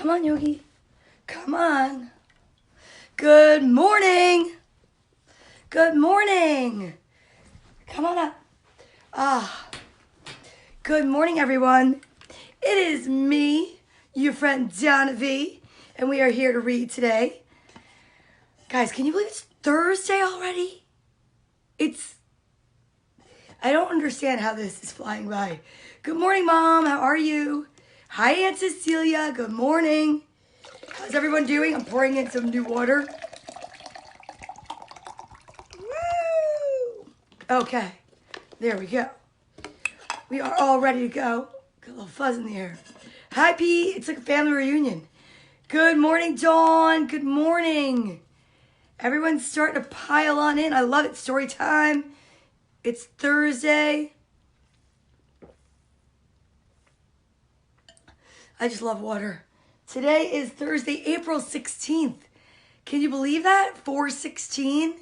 Come on, Yogi. Come on. Good morning. Good morning. Come on up. Good morning, everyone. It is me, your friend Donna Vee, and we are here to read today. Guys, can you believe it's Thursday already? I don't understand how this is flying by. Good morning, Mom. How are you? Hi, Aunt Cecilia. Good morning. How's everyone doing? I'm pouring in some new water. Woo! Okay. There we go. We are all ready to go. Got a little fuzz in the air. Hi, Pete. It's like a family reunion. Good morning, Dawn. Good morning. Everyone's starting to pile on in. I love it. Story time. It's Thursday. I just love water. Today is Thursday, April 16th. Can you believe that? 4/16?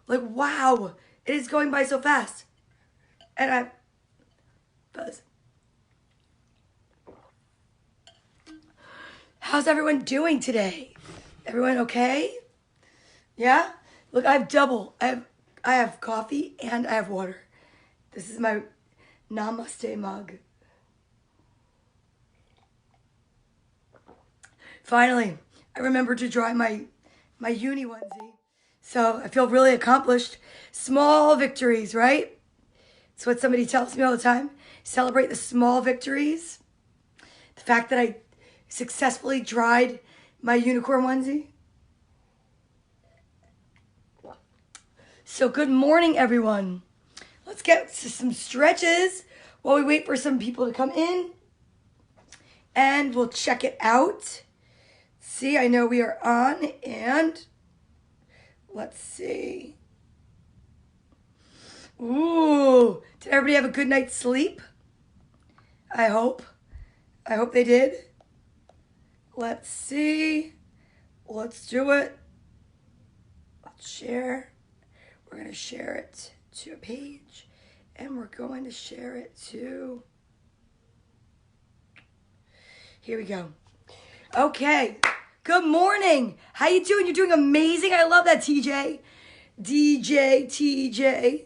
Like, wow. It is going by so fast. And buzz. How's everyone doing today? Everyone okay? Yeah? Look, I have double. I have coffee and I have water. This is my namaste mug. Finally, I remembered to dry my uni onesie. So I feel really accomplished. Small victories, right? It's what somebody tells me all the time. Celebrate the small victories. The fact that I successfully dried my unicorn onesie. So good morning, everyone. Let's get to some stretches while we wait for some people to come in. And we'll check it out. See, I know we are on, and let's see. Ooh, did everybody have a good night's sleep? I hope they did. Let's see. Let's do it. Let's share. We're going to share it to a page, and we're going to share it to... Here we go. Okay. Good morning. How you doing? You're doing amazing. I love that, TJ. TJ.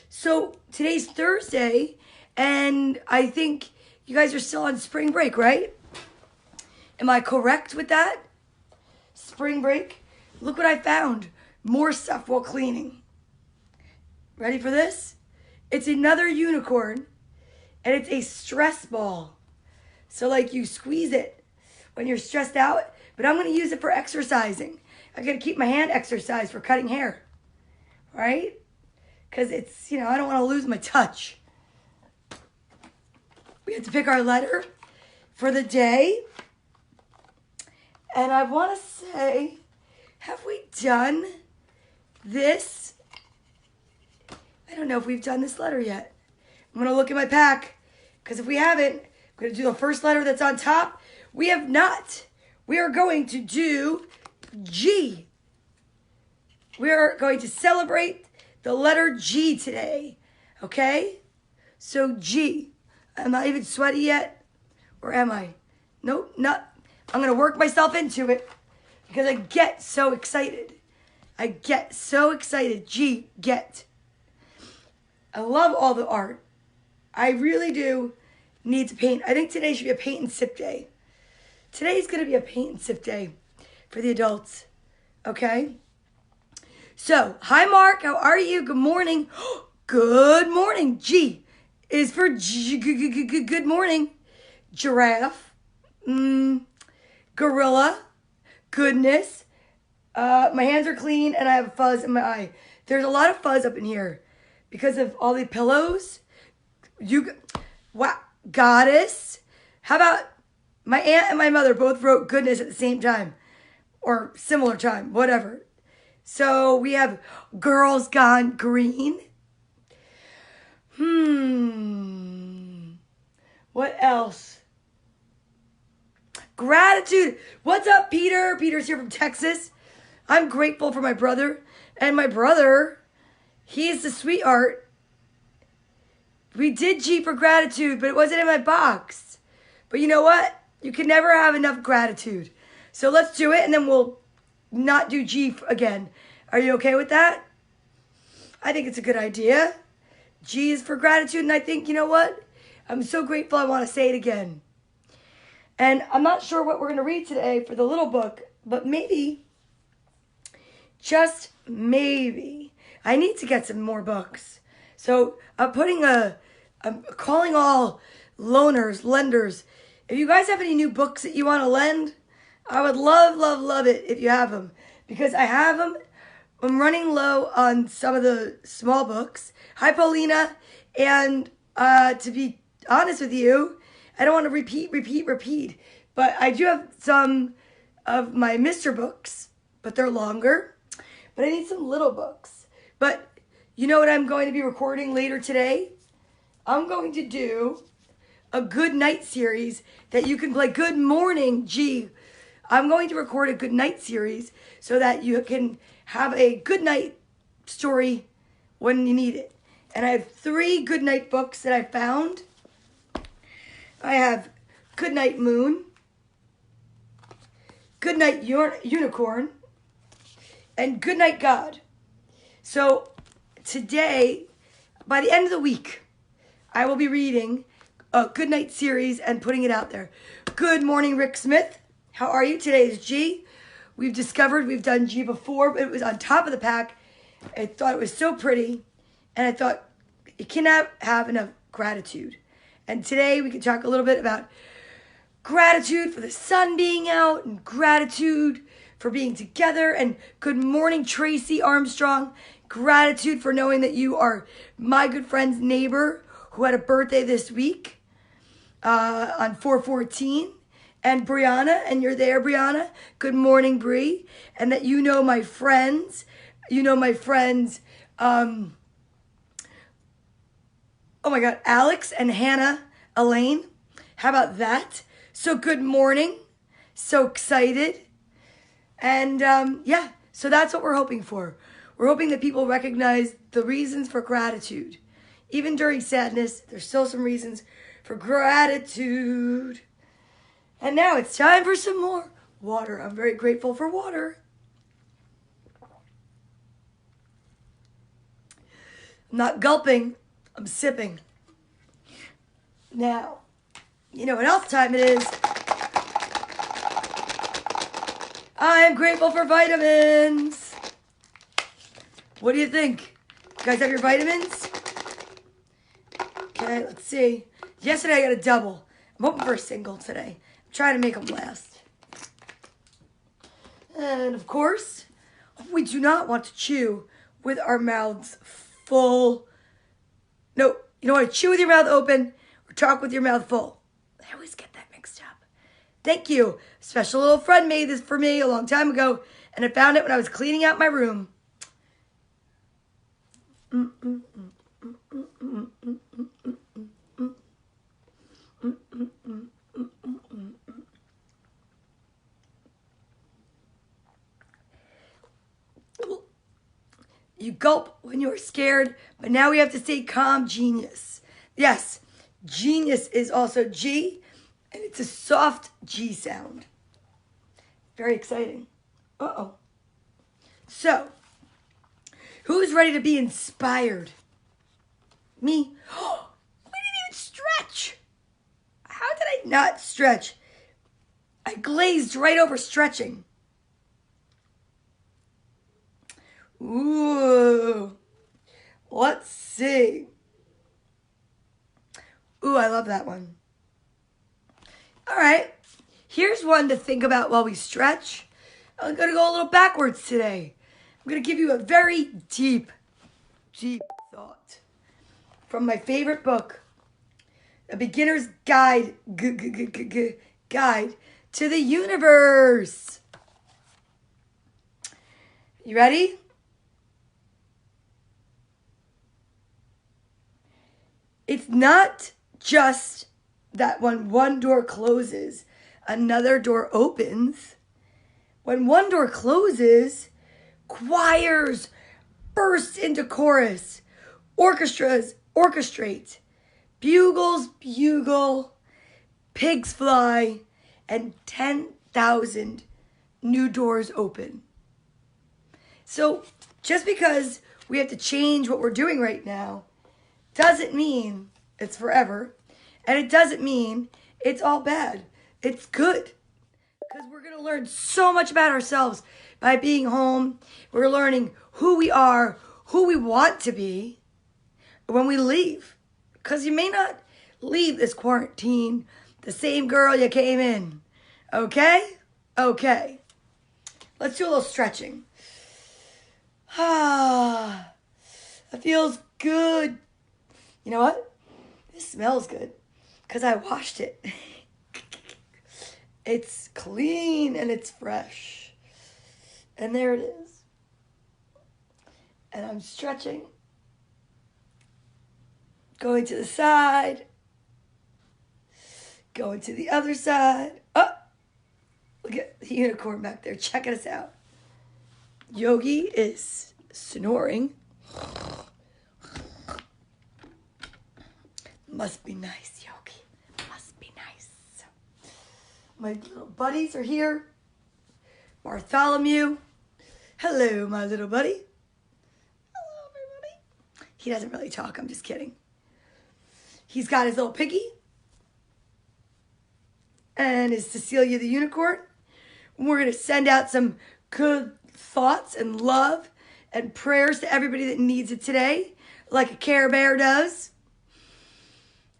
So today's Thursday, and I think you guys are still on spring break, right? Am I correct with that? Spring break. Look what I found. More stuff while cleaning. Ready for this? It's another unicorn, and it's a stress ball. So like you squeeze it when you're stressed out, but I'm going to use it for exercising. I got to keep my hand exercised for cutting hair, right? Because it's, I don't want to lose my touch. We have to pick our letter for the day. And I want to say, have we done this? I don't know if we've done this letter yet. I'm going to look at my pack, because if we haven't, I'm going to do the first letter that's on top. We have not. We are going to do G. We are going to celebrate the letter G today. Okay? So G. I'm not even sweaty yet. Or am I? Nope, not. I'm going to work myself into it because I get so excited. G, get. I love all the art. I really do need to paint. I think today should be a paint and sip day. Today's going to be a paint and sip day for the adults. Okay? So, hi, Mark. How are you? Good morning. Good morning. G is for good morning. Giraffe. Gorilla. Goodness. My hands are clean, and I have fuzz in my eye. There's a lot of fuzz up in here because of all the pillows. Wow. Goddess. How about... My aunt and my mother both wrote goodness at the same time. Or similar time. Whatever. So we have Girls Gone Green. What else? Gratitude. What's up, Peter? Peter's here from Texas. I'm grateful for my brother. And my brother, he's the sweetheart. We did G for gratitude, but it wasn't in my box. But you know what? You can never have enough gratitude. So let's do it, and then we'll not do G again. Are you okay with that? I think it's a good idea. G is for gratitude, and I think, you know what? I'm so grateful I want to say it again. And I'm not sure what we're going to read today for the little book, but maybe, just maybe, I need to get some more books. So I'm calling all lenders. If you guys have any new books that you want to lend, I would love it if you have them. Because I have them. I'm running low on some of the small books. Hi, Paulina. And to be honest with you, I don't want to repeat. But I do have some of my Mr. books, but they're longer. But I need some little books. But you know what I'm going to be recording later today? I'm going to do a good night series that you can play. Good morning, G. I'm going to record a good night series so that you can have a good night story when you need it. And I have 3 good night books that I found. I have Good Night Moon, Good Night Unicorn, and Good Night God. So today, by the end of the week, I will be reading a Good Night series and putting it out there. Good morning, Rick Smith. How are you? Today is G. We've done G before, but it was on top of the pack. I thought it was so pretty, and I thought you cannot have enough gratitude. And today we can talk a little bit about gratitude for the sun being out and gratitude for being together. And good morning, Tracy Armstrong. Gratitude for knowing that you are my good friend's neighbor who had a birthday this week on 4/14. And Brianna, and you're there, Brianna. Good morning, Bri. And that you know my friends. Oh my God, Alex and Hannah Elaine. How about that? So good morning. So excited. And yeah, so that's what we're hoping for. We're hoping that people recognize the reasons for gratitude. Even during sadness, there's still some reasons for gratitude. And now it's time for some more water. I'm very grateful for water. I'm not gulping, I'm sipping. Now, you know what else time it is? I'm grateful for vitamins. What do you think? You guys have your vitamins? Okay, let's see. Yesterday I got a double. I'm hoping for a single today. I'm trying to make them last. And of course, we do not want to chew with our mouths full. No, you don't want to chew with your mouth open or talk with your mouth full. I always get that mixed up. Thank you. A special little friend made this for me a long time ago, and I found it when I was cleaning out my room. You gulp when you're scared, but now we have to stay calm, genius. Yes, genius is also G, and it's a soft G sound. Very exciting. Uh-oh. So, who's ready to be inspired? Me? Oh, we didn't even stretch. How did I not stretch? I glazed right over stretching. Ooh. Let's see. Ooh, I love that one. All right. Here's one to think about while we stretch. I'm going to go a little backwards today. I'm going to give you a very deep thought from my favorite book, A Beginner's Guide Guide to the Universe. You ready? It's not just that when one door closes, another door opens. When one door closes, choirs burst into chorus. Orchestras orchestrate. Bugles bugle. Pigs fly. and 10,000 new doors open. So just because we have to change what we're doing right now doesn't mean it's forever. And it doesn't mean it's all bad. It's good. Because we're going to learn so much about ourselves by being home. We're learning who we are, who we want to be when we leave. Because you may not leave this quarantine the same girl you came in. Okay? Okay. Let's do a little stretching. Ah, that feels good. You know what? This smells good because I washed it. It's clean and it's fresh. And there it is. And I'm stretching. Going to the side. Going to the other side. Oh, look at the unicorn back there checking us out. Yogi is snoring. Must be nice, Yogi. Must be nice. My little buddies are here. Bartholomew. Hello, my little buddy. Hello, everybody. He doesn't really talk. I'm just kidding. He's got his little piggy. And his Cecilia the unicorn. We're going to send out some good thoughts and love and prayers to everybody that needs it today, like a Care Bear does.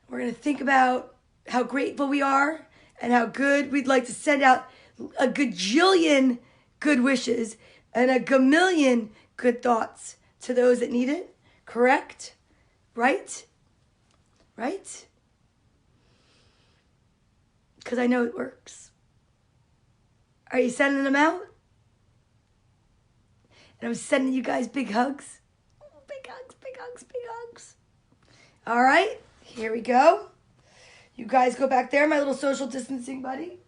We're going to think about how grateful we are and how good we'd like to send out a gajillion good wishes and a gamillion good thoughts to those that need it. Correct? Right? Right? Because I know it works. Are you sending them out? And I'm sending you guys big hugs. Big hugs, big hugs, big hugs. All right, here we go. You guys go back there, my little social distancing buddy.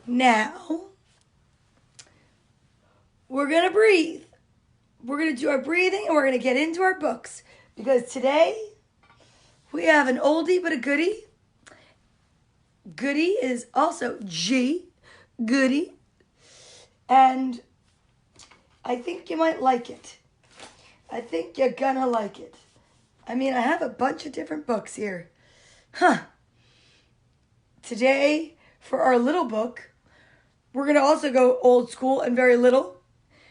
Now, we're going to breathe. We're going to do our breathing and we're going to get into our books. Because today, we have an oldie but a goodie. Goodie is also G, goodie. And I think you might like it. I think you're gonna like it. I mean, I have a bunch of different books here. Today, for our little book, we're gonna also go old school and very little,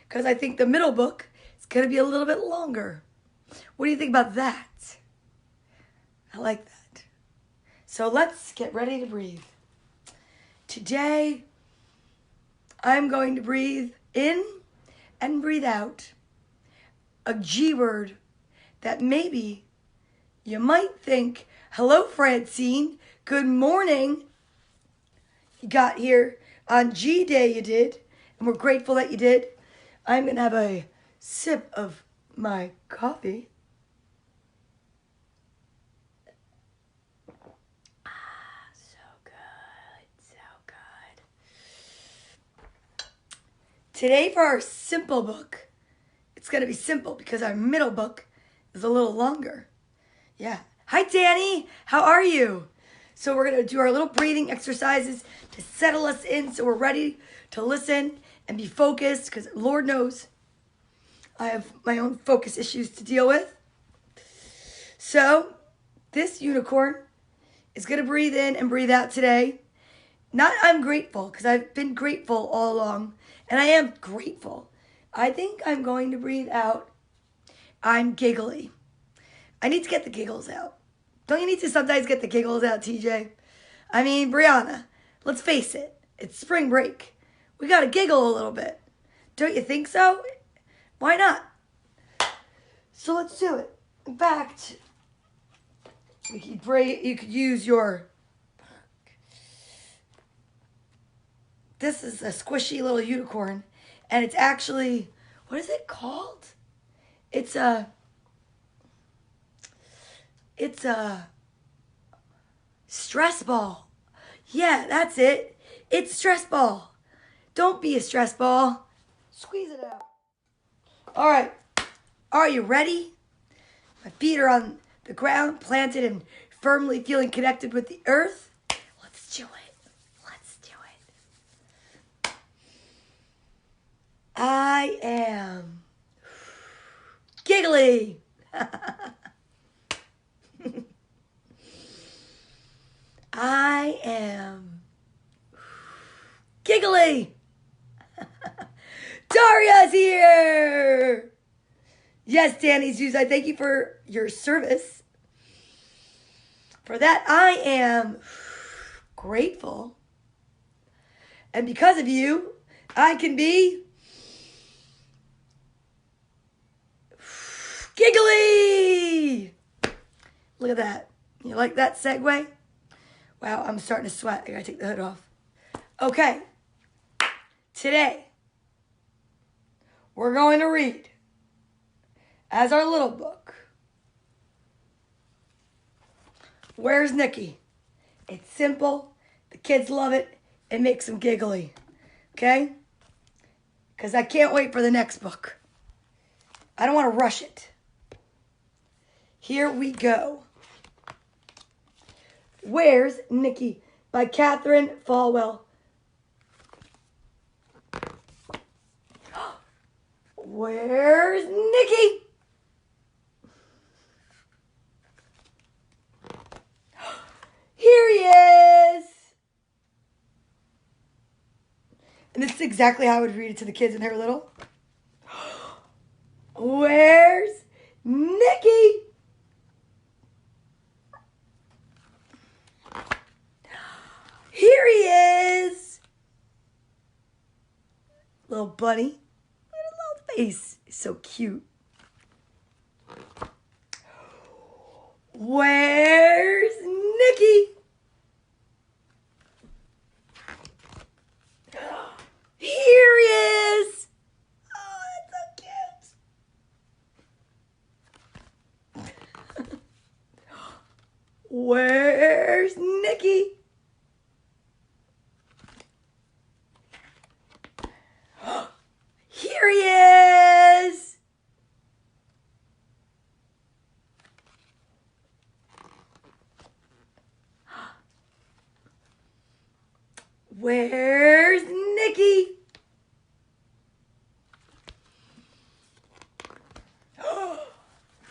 because I think the middle book is gonna be a little bit longer. What do you think about that? I like that. So let's get ready to breathe. Today, I'm going to breathe in and breathe out a G word that maybe you might think, hello, Francine, good morning. You got here on G Day, you did, and we're grateful that you did. I'm going to have a sip of my coffee. Today for our simple book, it's going to be simple because our middle book is a little longer. Yeah. Hi, Danny. How are you? So we're going to do our little breathing exercises to settle us in so we're ready to listen and be focused because Lord knows I have my own focus issues to deal with. So this unicorn is going to breathe in and breathe out today. Not I'm grateful because I've been grateful all along. And I am grateful. I think I'm going to breathe out. I'm giggly. I need to get the giggles out. Don't you need to sometimes get the giggles out, TJ? I mean, Brianna, let's face it. It's spring break. We got to giggle a little bit. Don't you think so? Why not? So let's do it. In fact, you could use your... This is a squishy little unicorn, and it's actually, what is it called? It's a stress ball. Yeah, that's it. It's stress ball. Don't be a stress ball. Squeeze it out. All right. Are you ready? My feet are on the ground, planted and firmly feeling connected with the earth. do it. Let's do it. I am giggly. I am giggly. Daria's here. Yes, Danny's Hughes, I thank you for your service. For that, I am grateful. And because of you, I can be giggly. Look at that. You like that segue? Wow, I'm starting to sweat. I gotta take the hood off. Okay. Today, we're going to read as our little book, Where's Nikki? It's simple. The kids love it. It makes them giggly. Okay? Because I can't wait for the next book. I don't want to rush it. Here we go. Where's Nikki? By Catherine Falwell. Where's Nikki? Here he is. And this is exactly how I would read it to the kids when they were little. Where's Nikki? Here he is. Little bunny. Look at his little face. He's so cute. Where's Nikki? Here he is. Oh, that's so cute. Where's Nikki? Here he is. Where's Nikki?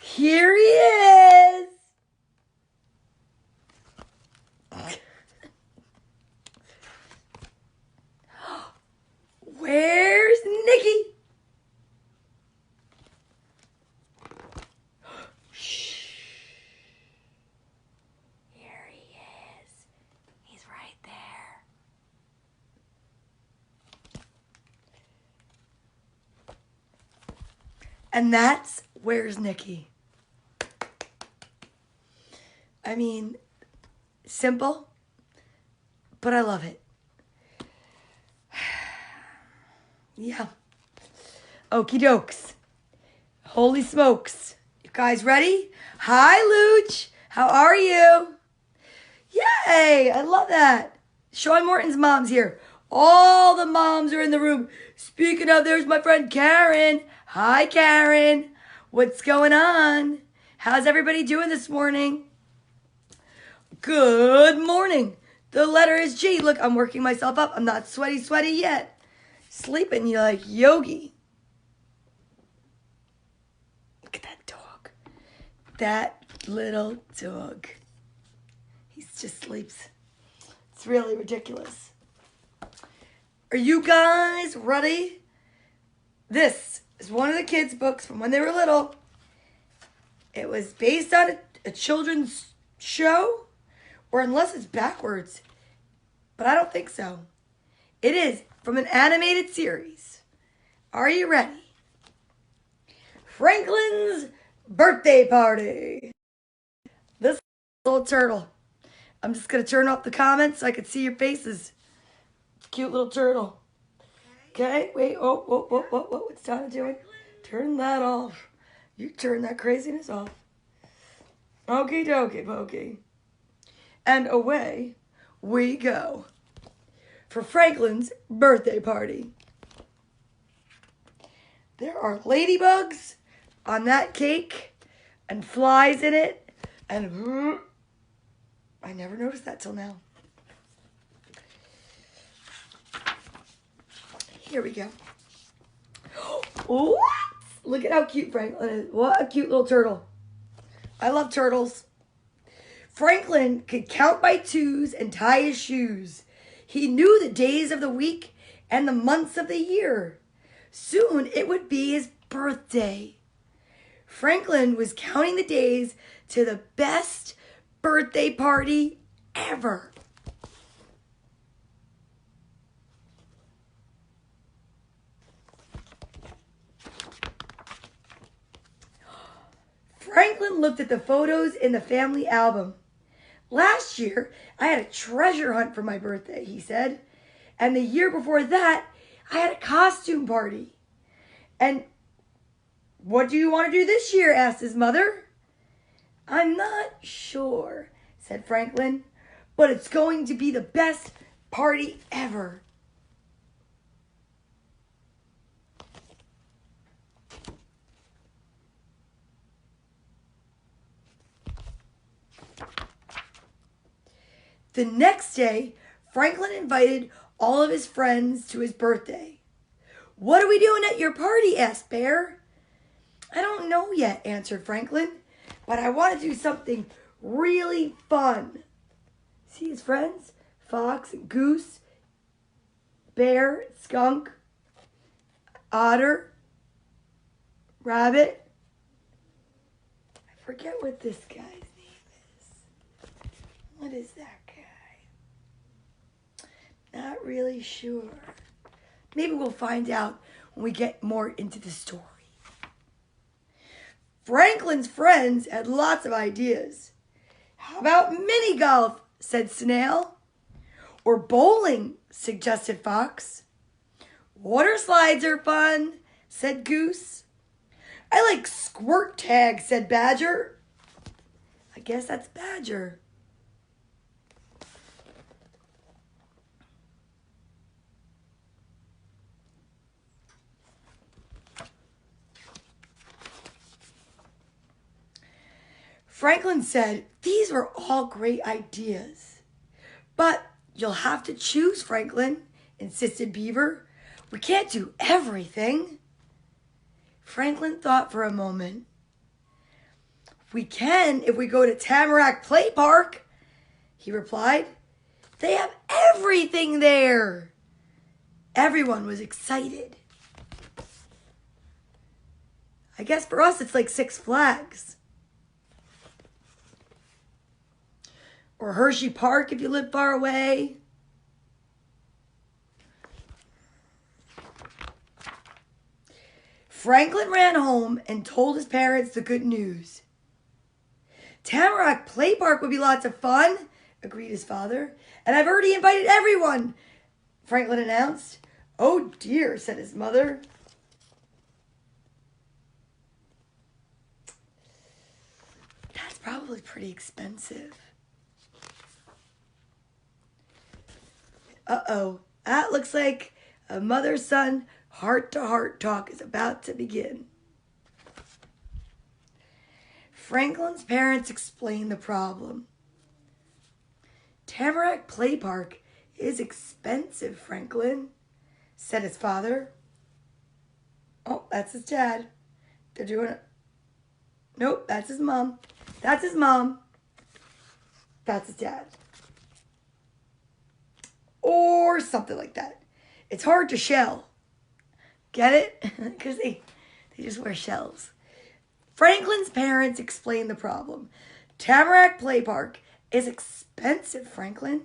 Here he is. Where's Nikki? Shh. Here he is. He's right there. And that's Where's Nikki? I mean, simple, but I love it. Yeah. Okie dokes. Holy smokes. You guys ready? Hi, Luch. How are you? Yay. I love that. Sean Morton's mom's here. All the moms are in the room. Speaking of, there's my friend Karen. Hi, Karen. What's going on? How's everybody doing this morning? Good morning. The letter is G. Look, I'm working myself up. I'm not sweaty yet. Sleeping, you like Yogi. Look at that dog. That little dog. He just sleeps. It's really ridiculous. Are you guys ready? This is one of the kids' books from when they were little. It was based on a children's show, or unless it's backwards, but I don't think so. It is from an animated series. Are you ready? Franklin's Birthday Party. This little turtle. I'm just going to turn off the comments so I can see your faces. Cute little turtle. Okay, wait. Oh, what's Donna doing? Turn that off. You turn that craziness off. Okie dokie pokey. And away we go for Franklin's birthday party. There are ladybugs on that cake and flies in it. And I never noticed that till now. Here we go. What? Look at how cute Franklin is. What a cute little turtle. I love turtles. Franklin could count by twos and tie his shoes. He knew the days of the week and the months of the year. Soon it would be his birthday. Franklin was counting the days to the best birthday party ever. Franklin looked at the photos in the family album. Last year, I had a treasure hunt for my birthday, he said. And the year before that, I had a costume party. And what do you want to do this year? Asked his mother. I'm not sure, said Franklin, but it's going to be the best party ever. The next day, Franklin invited all of his friends to his birthday. What are we doing at your party? Asked Bear. I don't know yet, answered Franklin, but I want to do something really fun. See his friends? Fox, Goose, Bear, Skunk, Otter, Rabbit. I forget what this guy's name is. What is that guy? Not really sure. Maybe we'll find out when we get more into the story. Franklin's friends had lots of ideas. How about mini golf, said Snail. Or bowling, suggested Fox. Water slides are fun, said Goose. I like squirt tag, said Badger. I guess that's Badger. Franklin said, these were all great ideas. But you'll have to choose, Franklin, insisted Beaver. We can't do everything. Franklin thought for a moment. We can if we go to Tamarack Play Park, he replied. They have everything there. Everyone was excited. I guess for us it's like Six Flags. Or Hershey Park if you live far away. Franklin ran home and told his parents the good news. Tamarack Play Park would be lots of fun, agreed his father. And I've already invited everyone, Franklin announced. Oh dear, said his mother. That's probably pretty expensive. Uh-oh, that looks like a mother-son heart-to-heart talk is about to begin. Franklin's parents explained the problem. Tamarack Play Park is expensive, Franklin, said his father. Oh, that's his dad. They're doing it. Nope, that's his mom. That's his mom. That's his dad. Or something like that. It's hard to shell. Get it? Because they just wear shells. Franklin's parents explained the problem. Tamarack Play Park is expensive, Franklin,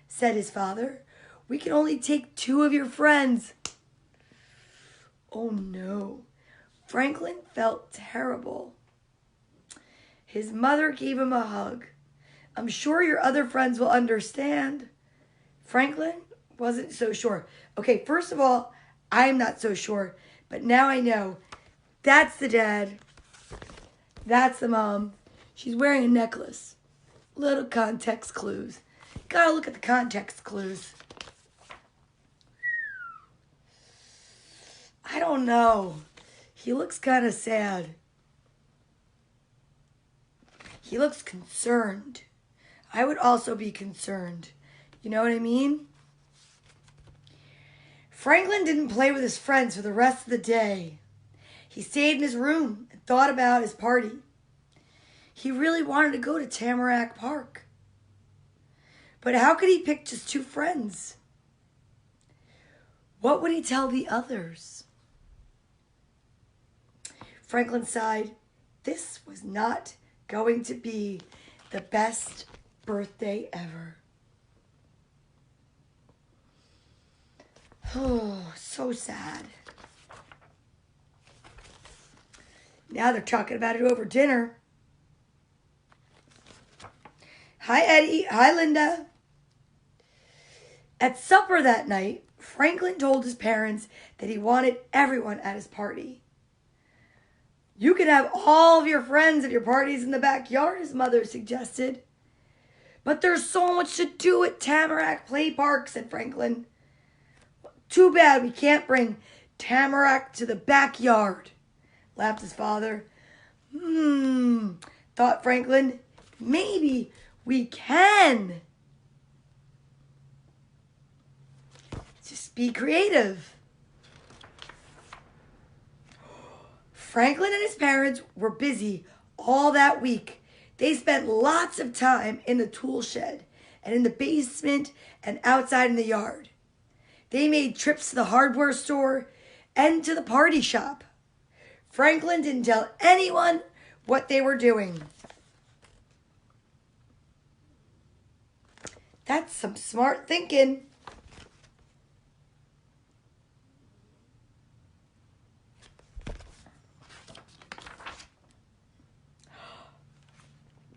said his father. We can only take 2 of your friends. Oh no. Franklin felt terrible. His mother gave him a hug. I'm sure your other friends will understand. Franklin wasn't so sure. Okay, first of all, I'm not so sure. But now I know. That's the dad. That's the mom. She's wearing a necklace. Little context clues. Gotta look at the context clues. I don't know. He looks kind of sad. He looks concerned. I would also be concerned. You know what I mean? Franklin didn't play with his friends for the rest of the day. He stayed in his room and thought about his party. He really wanted to go to Tamarack Park. But how could he pick just 2 friends? What would he tell the others? Franklin sighed. This was not going to be the best birthday ever. Oh, so sad. Now they're talking about it over dinner. Hi, Eddie. Hi, Linda. At supper that night, Franklin told his parents that he wanted everyone at his party. You can have all of your friends at your parties in the backyard, his mother suggested. But there's so much to do at Tamarack Play Park, said Franklin. Too bad we can't bring Tamarack to the backyard, laughed his father. Thought Franklin. Maybe we can. Just be creative. Franklin and his parents were busy all that week. They spent lots of time in the tool shed and in the basement and outside in the yard. They made trips to the hardware store and to the party shop. Franklin didn't tell anyone what they were doing. That's some smart thinking.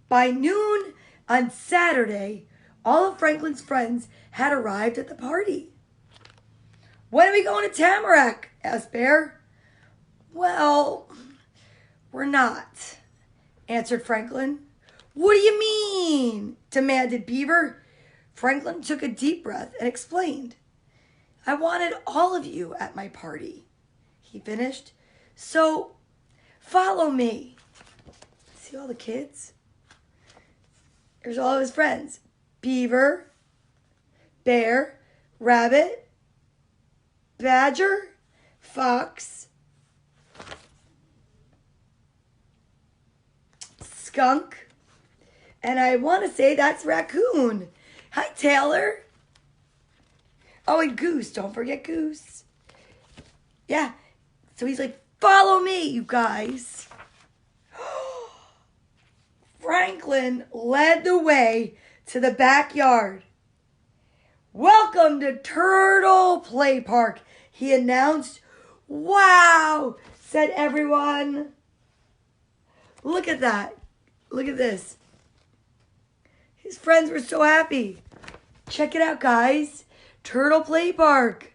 By noon on Saturday, all of Franklin's friends had arrived at the party. When are we going to Tamarack? Asked Bear. Well, we're not, answered Franklin. What do you mean? Demanded Beaver. Franklin took a deep breath and explained. I wanted all of you at my party, he finished. So follow me. See all the kids? There's all of his friends. Beaver, Bear, Rabbit, Badger, Fox, Skunk, and I want to say that's Raccoon. Hi, Taylor. Oh, and Goose. Don't forget Goose. Yeah. So he's like, follow me, you guys. Franklin led the way to the backyard. Welcome to Turtle Play Park, he announced. Wow, said everyone. Look at that. Look at this. His friends were so happy. Check it out, guys. Turtle Play Park.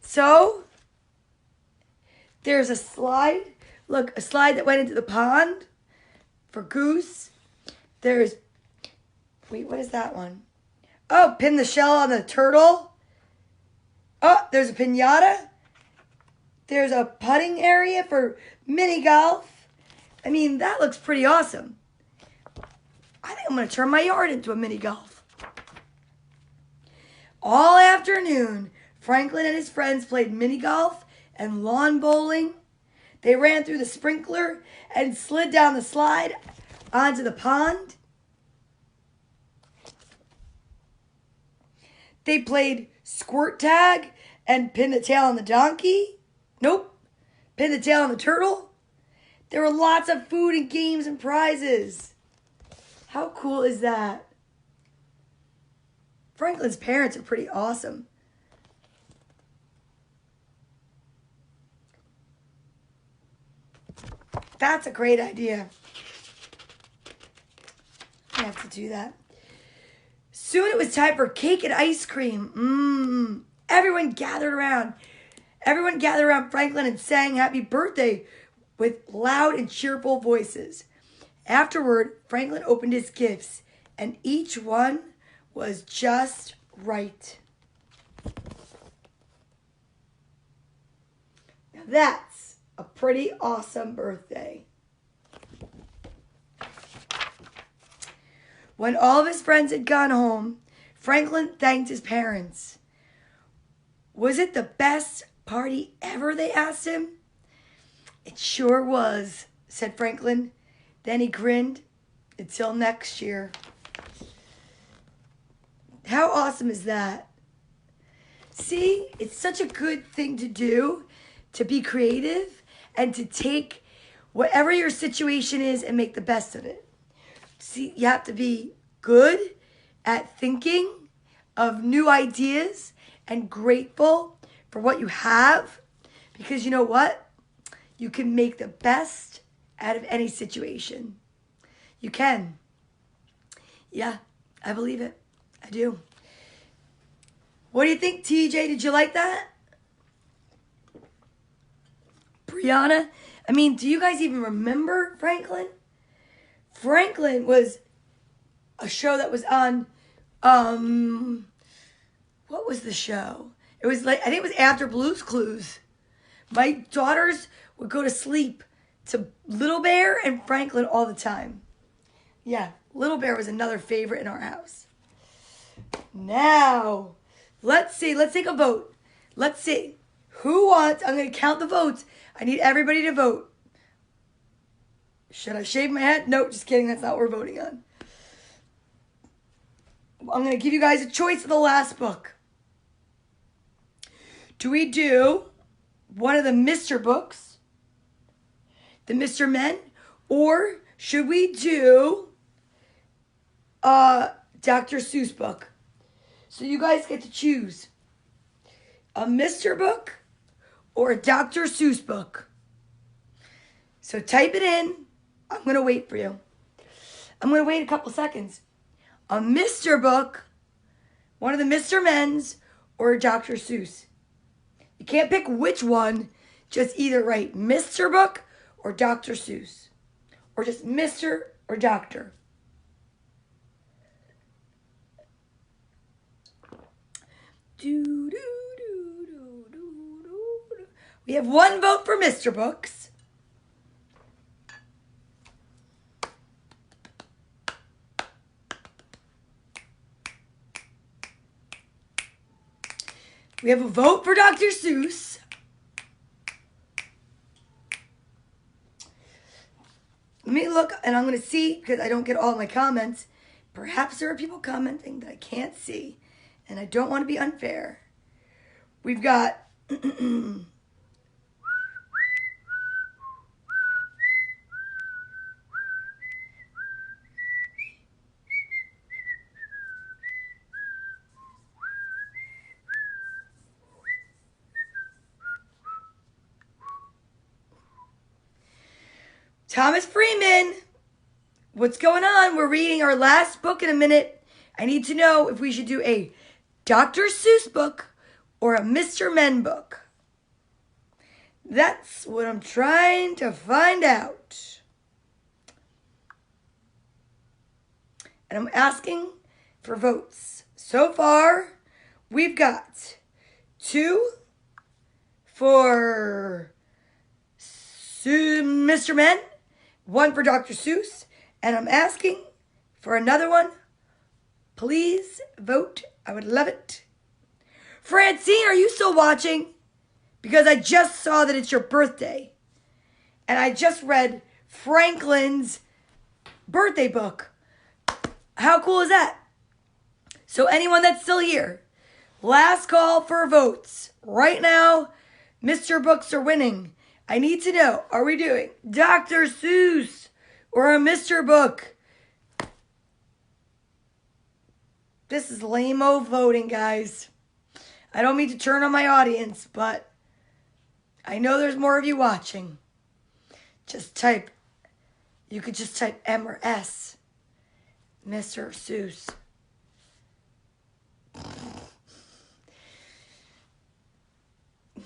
So, there's a slide. Look, a slide that went into the pond for Goose. There's, wait, what is that one? Oh, pin the shell on the turtle. Oh, there's a piñata. There's a putting area for mini golf. I mean, that looks pretty awesome. I think I'm going to turn my yard into a mini golf. All afternoon, Franklin and his friends played mini golf and lawn bowling. They ran through the sprinkler and slid down the slide onto the pond. They played squirt tag and pin the tail on the donkey. Nope, pin the tail on the turtle. There were lots of food and games and prizes. How cool is that? Franklin's parents are pretty awesome. That's a great idea. I have to do that. Soon it was time for cake and ice cream. Everyone gathered around. Everyone gathered around Franklin and sang happy birthday with loud and cheerful voices. Afterward, Franklin opened his gifts, and each one was just right. Now that's a pretty awesome birthday. When all of his friends had gone home, Franklin thanked his parents. Was it the best party ever, they asked him. It sure was, said Franklin. Then he grinned. Until next year. How awesome is that? See, it's such a good thing to do, to be creative and to take whatever your situation is and make the best of it. See, you have to be good at thinking of new ideas and grateful for what you have, because you know what? You can make the best out of any situation. You can. Yeah, I believe it. I do. What do you think, TJ? Did you like that? Brianna? I mean, do you guys even remember Franklin? Franklin was a show that was on, what was the show? It was like, I think it was after Blue's Clues. My daughters would go to sleep to Little Bear and Franklin all the time. Yeah, Little Bear was another favorite in our house. Now, let's see. Let's take a vote. Let's see. Who wants... I'm going to count the votes. I need everybody to vote. Should I shave my head? Nope, just kidding. That's not what we're voting on. I'm going to give you guys a choice of the last book. Do we do one of the Mr. books, the Mr. Men, or should we do a Dr. Seuss book? So you guys get to choose a Mr. book or a Dr. Seuss book. So type it in. I'm going to wait for you. I'm going to wait a couple seconds. A Mr. book, one of the Mr. Men's, or a Dr. Seuss. You can't pick which one. Just either write Mr. book or Dr. Seuss. Or just Mr. or Dr. We have one vote for Mr. Books. We have a vote for Dr. Seuss. Let me look, and I'm going to see, because I don't get all my comments. Perhaps there are people commenting that I can't see, and I don't want to be unfair. We've got... Thomas Freeman, what's going on? We're reading our last book in a minute. I need to know if we should do a Dr. Seuss book or a Mr. Men book. That's what I'm trying to find out. And I'm asking for votes. So far, we've got 2 for Mr. Men, 1 for Dr. Seuss, and I'm asking for another one. Please vote. I would love it. Francine, are you still watching? Because I just saw that it's your birthday. And I just read Franklin's birthday book. How cool is that? So anyone that's still here, last call for votes. Right now, Mr. Books are winning. I need to know, are we doing Dr. Seuss or a Mr. Book? This is lame-o voting, guys. I don't mean to turn on my audience, but I know there's more of you watching. Just type, you could just type M or S, Mr. Seuss.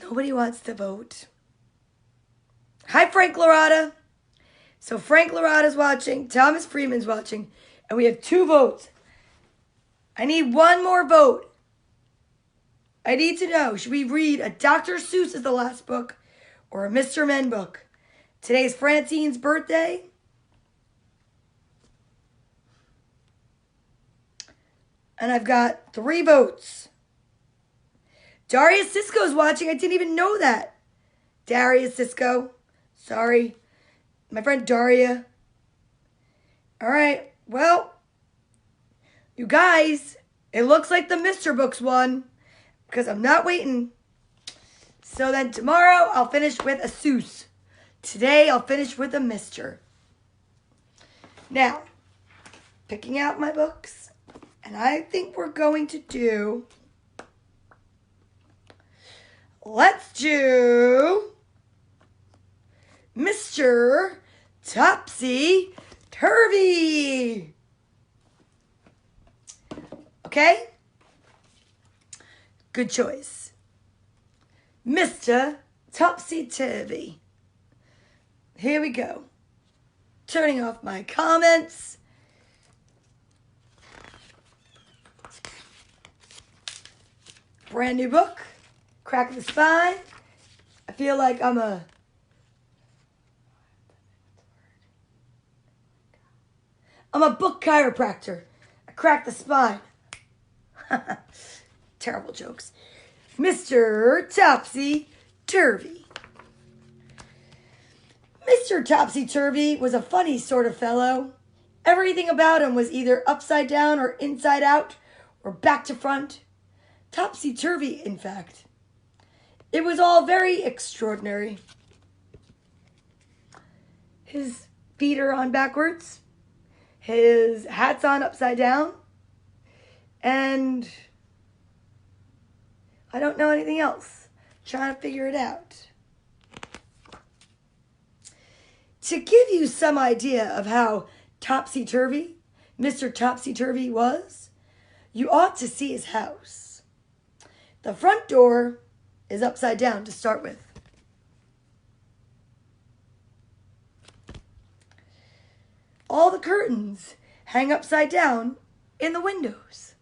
Nobody wants to vote. Hi, Frank Lorada. So Frank Lorada's watching. Thomas Freeman's watching. And we have 2 votes. I need 1 more vote. I need to know, should we read a Dr. Seuss as the last book or a Mr. Men book? Today's Francine's birthday. And I've got 3 votes. Darius Cisco's watching. I didn't even know that. Darius Cisco. Sorry. My friend Daria. All right. Well, you guys, it looks like the Mr. Books won because I'm not waiting. So then tomorrow I'll finish with a Seuss. Today I'll finish with a Mr. Now, picking out my books, and I think we're going to do, let's do Mr. Topsy Turvy. Okay? Good choice. Mr. Topsy Turvy. Here we go. Turning off my comments. Brand new book. Crack the Spine. I feel like I'm a book chiropractor. I crack the spine. Terrible jokes. Mr. Topsy Turvy. Mr. Topsy Turvy was a funny sort of fellow. Everything about him was either upside down or inside out or back to front. Topsy Turvy, in fact. It was all very extraordinary. His feet are on backwards. His hat's on upside down. And I don't know anything else. Trying to figure it out. To give you some idea of how topsy-turvy Mr. Topsy-Turvy was, you ought to see his house. The front door is upside down to start with. All the curtains hang upside down in the windows.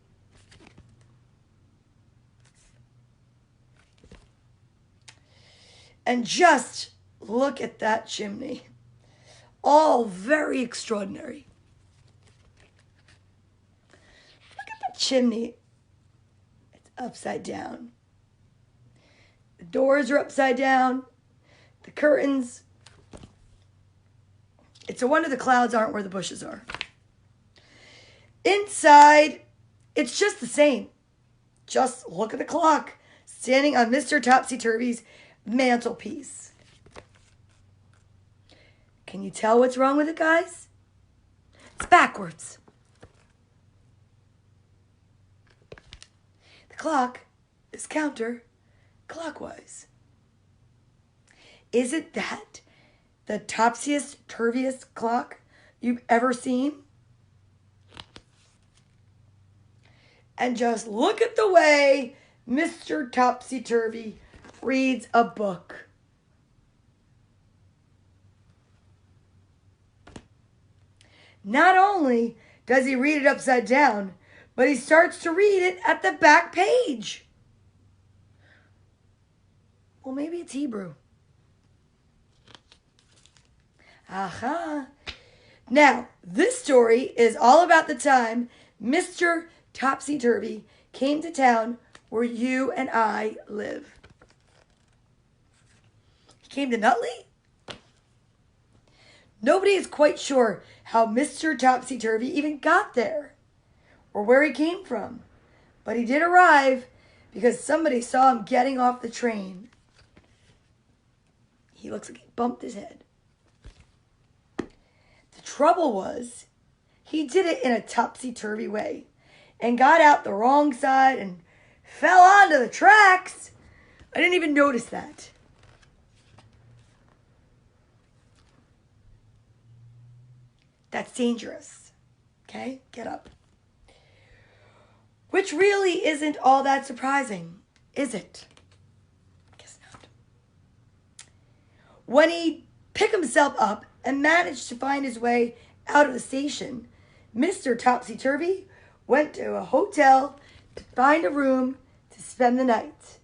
And just look at that chimney. All very extraordinary. Look at the chimney. It's upside down. The doors are upside down. The curtains. It's a wonder the clouds aren't where the bushes are. Inside, it's just the same. Just look at the clock standing on Mr. Topsy-Turvy's mantelpiece. Can you tell what's wrong with it, guys? It's backwards. The clock is counter-clockwise. Isn't that the topsiest, turviest clock you've ever seen? And just look at the way Mr. Topsy-Turvy reads a book. Not only does he read it upside down, but he starts to read it at the back page. Well, maybe it's Hebrew. Aha. Now, this story is all about the time Mr. Topsy-Turvy came to town where you and I live. He came to Nutley? Nobody is quite sure how Mr. Topsy-Turvy even got there or where he came from. But he did arrive because somebody saw him getting off the train. He looks like he bumped his head. The trouble was, he did it in a topsy-turvy way and got out the wrong side and fell onto the tracks. I didn't even notice that. That's dangerous. Okay? Get up. Which really isn't all that surprising, is it? Guess not. When he picked himself up and managed to find his way out of the station, Mr. Topsy-Turvy went to a hotel to find a room to spend the night.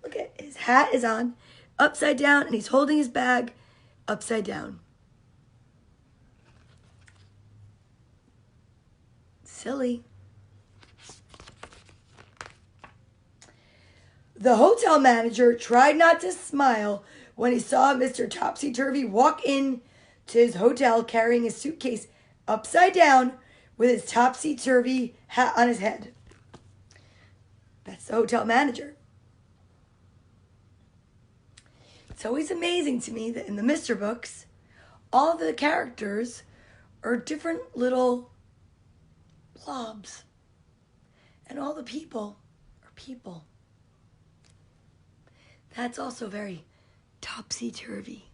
Look at his hat is on upside down and he's holding his bag upside down. Silly. The hotel manager tried not to smile when he saw Mr. Topsy-Turvy walk in to his hotel carrying his suitcase upside down with his topsy-turvy hat on his head. That's the hotel manager. It's always amazing to me that in the Mr. books, all the characters are different little blobs. And all the people are people. That's also very topsy-turvy.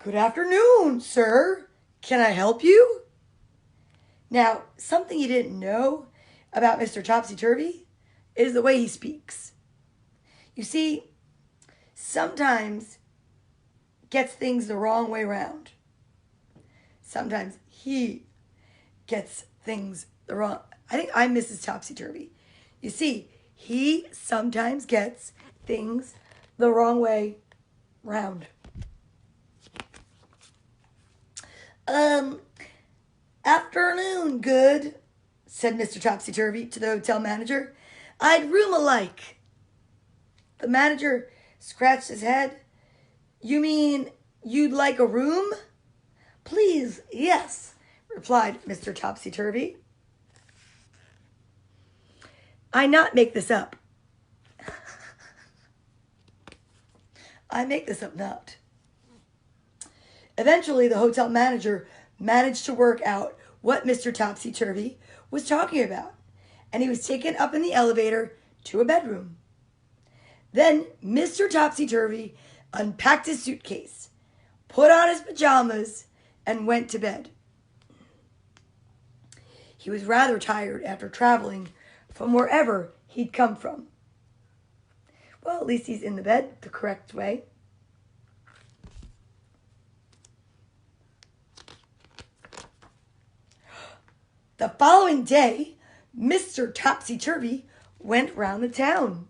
Good afternoon, sir. Can I help you? Now, something you didn't know about Mr. Topsy-Turvy is the way he speaks. You see, sometimes gets things the wrong way around. Sometimes he gets things the wrong. I think I'm Mrs. Topsy-Turvy. You see, he sometimes gets things the wrong way round. Afternoon, good, said Mr. Topsy-Turvy to the hotel manager. I'd room alike. The manager scratched his head. You mean you'd like a room? Please, yes, replied Mr. Topsy-Turvy. I not make this up. I make this up not. Eventually, the hotel manager managed to work out what Mr. Topsy-Turvy was talking about, and he was taken up in the elevator to a bedroom. Then Mr. Topsy-Turvy unpacked his suitcase, put on his pajamas, and went to bed. He was rather tired after traveling from wherever he'd come from. Well, at least he's in the bed the correct way. The following day, Mr. Topsy-Turvy went round the town.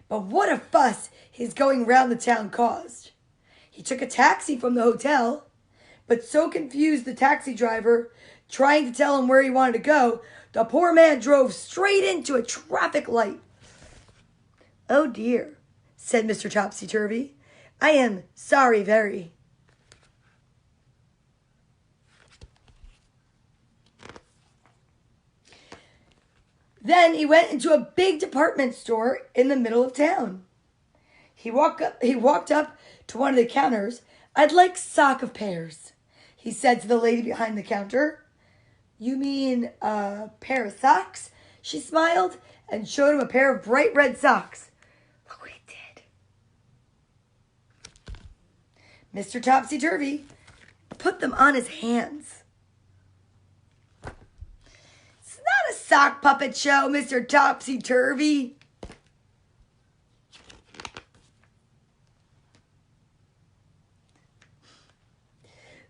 But what a fuss his going round the town caused. He took a taxi from the hotel, but so confused the taxi driver, trying to tell him where he wanted to go, the poor man drove straight into a traffic light. Oh dear, said Mr. Topsy-Turvy. I am sorry very. Then he went into a big department store in the middle of town. He walked up to one of the counters. I'd like sock of pears, he said to the lady behind the counter. You mean a pair of socks? She smiled and showed him a pair of bright red socks. Look what he did. Mr. Topsy-Turvy put them on his hands. It's not a sock puppet show, Mr. Topsy-Turvy.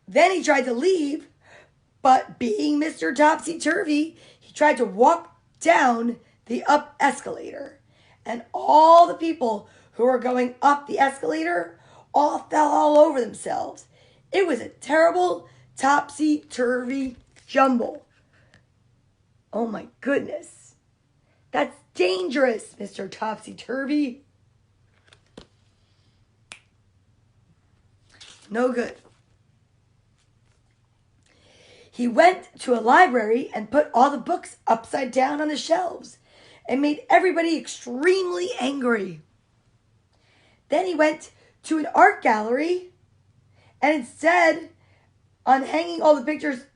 Then he tried to leave, but being Mr. Topsy-Turvy, he tried to walk down the up escalator. And all the people who were going up the escalator all fell all over themselves. It was a terrible topsy-turvy jumble. Oh my goodness. That's dangerous, Mr. Topsy-Turvy. No good. He went to a library and put all the books upside down on the shelves and made everybody extremely angry. Then he went to an art gallery and instead on hanging all the pictures,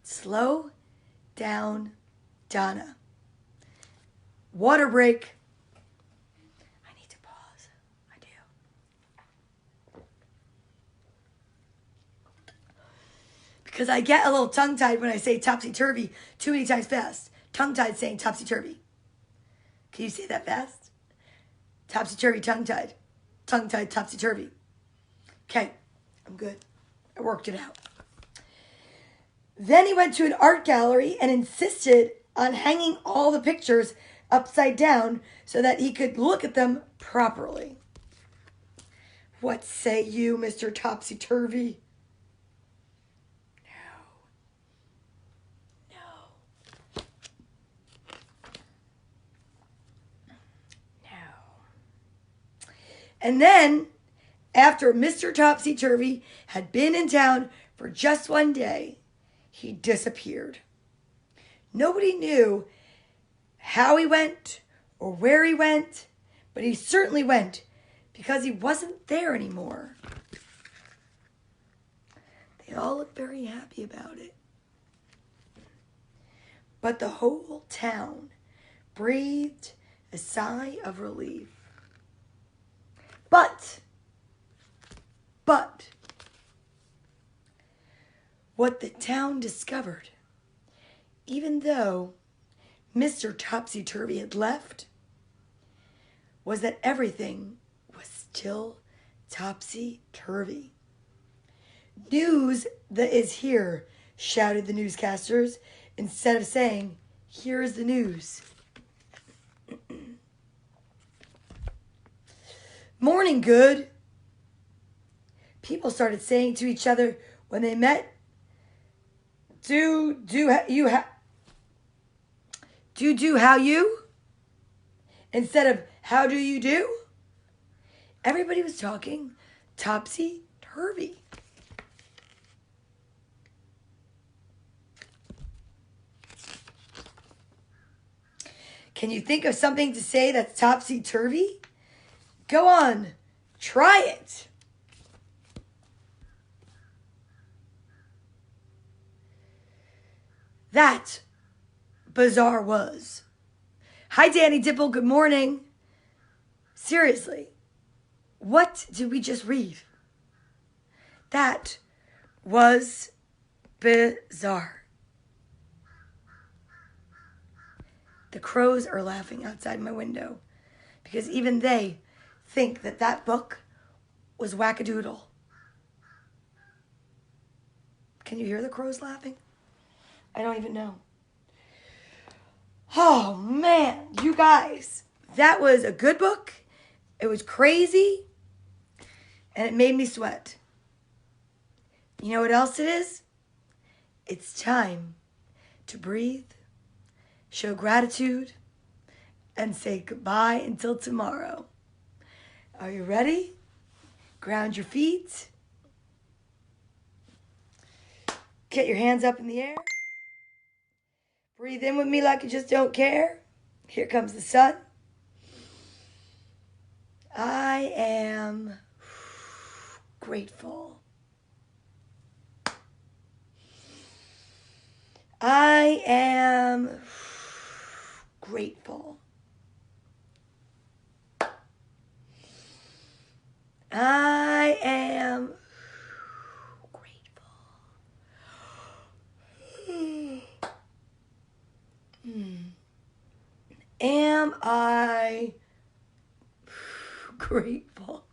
slow down, Donna. Water break. I need to pause. I do. Because I get a little tongue-tied when I say topsy-turvy too many times fast. Tongue-tied saying topsy-turvy. Can you say that fast? Topsy-turvy, tongue-tied. Tongue-tied, topsy-turvy. Okay, I'm good. I worked it out. Then he went to an art gallery and insisted on hanging all the pictures upside down so that he could look at them properly. What say you, Mr. Topsy-Turvy? And then, after Mr. Topsy-Turvy had been in town for just one day, he disappeared. Nobody knew how he went or where he went, but he certainly went because he wasn't there anymore. They all looked very happy about it. But the whole town breathed a sigh of relief. But what the town discovered, even though Mr. Topsy-Turvy had left, was that everything was still topsy-turvy. News that is here, shouted the newscasters, instead of saying, here is the news. Morning, good. People started saying to each other when they met, do how you? Instead of how do you do? Everybody was talking topsy-turvy. Can you think of something to say that's topsy-turvy? Go on, try it. That bizarre was. Hi, Danny Dipple. Good morning. Seriously, what did we just read? That was bizarre. The crows are laughing outside my window because even they think that that book was wackadoodle. Can you hear the crows laughing? I don't even know. Oh, man, you guys, that was a good book. It was crazy, and it made me sweat. You know what else it is? It's time to breathe, show gratitude, and say goodbye until tomorrow. Are you ready? Ground your feet. Get your hands up in the air. Breathe in with me like you just don't care. Here comes the sun. I am grateful. I am grateful. I am grateful. Am I grateful?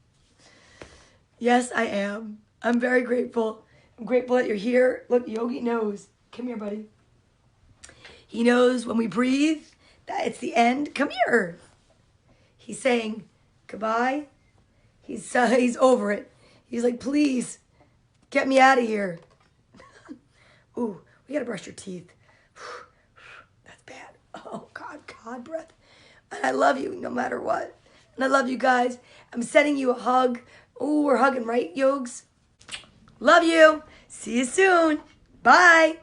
Yes, I am. I'm very grateful. I'm grateful that you're here. Look, Yogi knows. Come here, buddy. He knows when we breathe that it's the end. Come here. He's saying goodbye. He's over it. He's like, please, get me out of here. Ooh, we gotta brush your teeth. That's bad. Oh, God breath. And I love you no matter what. And I love you guys. I'm sending you a hug. Ooh, we're hugging, right, Yogs? Love you. See you soon. Bye.